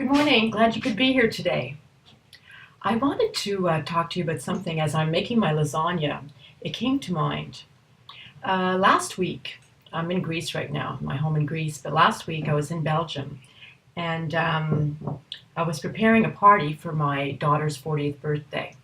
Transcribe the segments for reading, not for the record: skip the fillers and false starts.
Good morning. Glad you could be here today. I wanted to talk to you about something as I'm making my lasagna. It came to mind. Last week, I'm in Greece right now, my home in Greece, but last week I was in Belgium and I was preparing a party for my daughter's 40th birthday.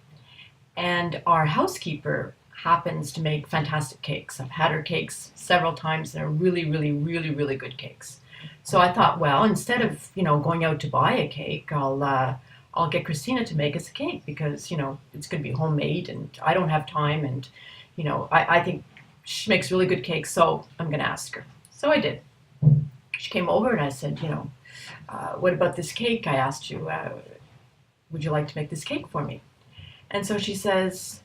And our housekeeper happens to make fantastic cakes. I've had her cakes several times and they're really good cakes. So I thought, well, instead of, going out to buy a cake, I'll get Christina to make us a cake because, it's going to be homemade and I don't have time and, I think she makes really good cakes, so I'm going to ask her. So I did. She came over and I said, what about this cake? I asked you, would you like to make this cake for me? And so she says,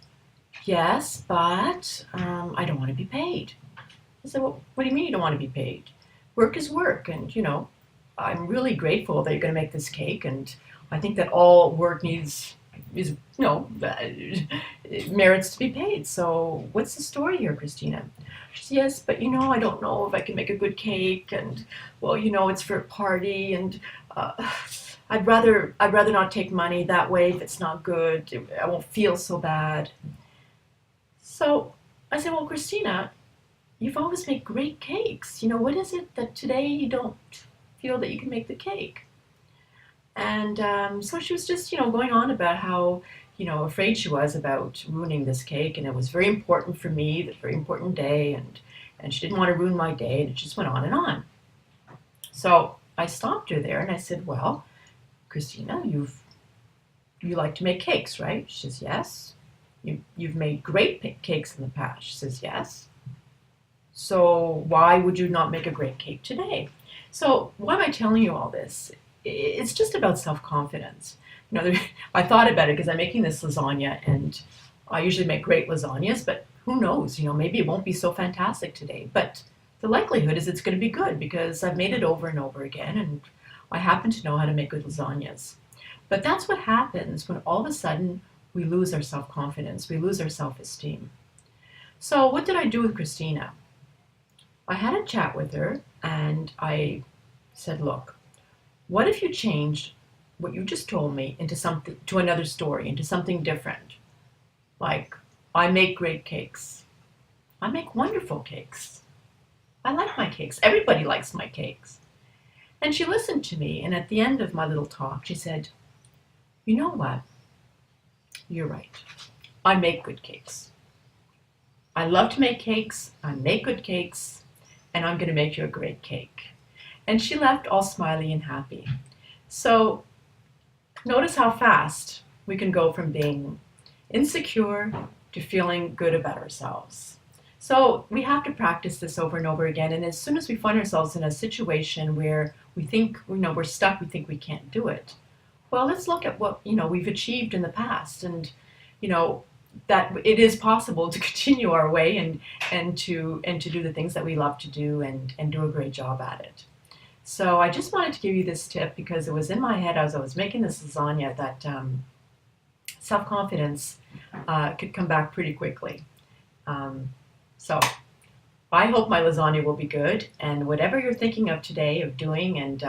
yes, but I don't want to be paid. I said, well, what do you mean you don't want to be paid? Work is work, and I'm really grateful that you're going to make this cake, and I think that all work needs is it merits to be paid. So what's the story here, Christina? She said, yes, but I don't know if I can make a good cake, and well, it's for a party, and I'd rather not take money that way if it's not good. I won't feel so bad. So I said, well, Christina, you've always made great cakes. What is it that today you don't feel that you can make the cake? And so she was just, going on about how, afraid she was about ruining this cake. And it was very important for me, this very important day. And she didn't want to ruin my day. And it just went on and on. So I stopped her there and I said, well, Christina, you like to make cakes, right? She says, yes. You've made great cakes in the past. She says, yes. So why would you not make a great cake today? So why am I telling you all this? It's just about self-confidence. I thought about it because I'm making this lasagna and I usually make great lasagnas, but who knows, maybe it won't be so fantastic today. But the likelihood is it's going to be good because I've made it over and over again and I happen to know how to make good lasagnas. But that's what happens when all of a sudden we lose our self-confidence, we lose our self-esteem. So what did I do with Christina? I had a chat with her and I said, look, what if you changed what you just told me to another story, into something different? Like, I make great cakes. I make wonderful cakes. I like my cakes. Everybody likes my cakes. And she listened to me, and at the end of my little talk, she said, you know what? You're right. I make good cakes. I love to make cakes. I make good cakes. And I'm going to make you a great cake. And she left all smiley and happy. So notice how fast we can go from being insecure to feeling good about ourselves. So we have to practice this over and over again. And as soon as we find ourselves in a situation where we think, we're stuck, we think we can't do it, well, let's look at what, we've achieved in the past and, that it is possible to continue our way and to do the things that we love to do and do a great job at it. So I just wanted to give you this tip because it was in my head as I was making this lasagna that self-confidence could come back pretty quickly. So I hope my lasagna will be good, and whatever you're thinking of today of doing and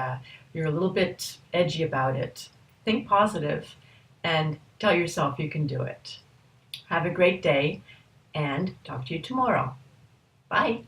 you're a little bit edgy about it, think positive and tell yourself you can do it. Have a great day and talk to you tomorrow. Bye.